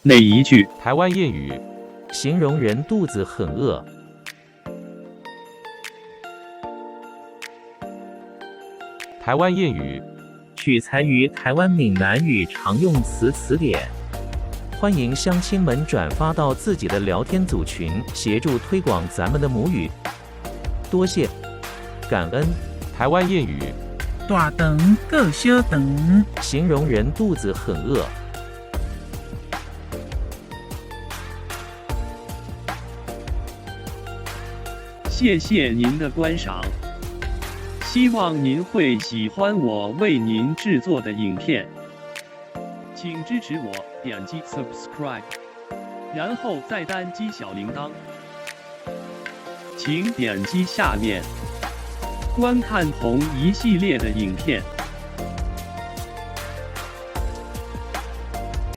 哪一句？台湾谚语，形容人肚子很饿。台湾谚语，取材于台湾闽南语常用词词典。欢迎乡亲们转发到自己的聊天组群，协助推广咱们的母语。多谢，感恩。台湾谚语，大肠过小肠，形容人肚子很饿。谢谢您的观赏，希望您会喜欢我为您制作的影片，请支持我，点击 subscribe， 然后再单击小铃铛，请点击下面观看同一系列的影片。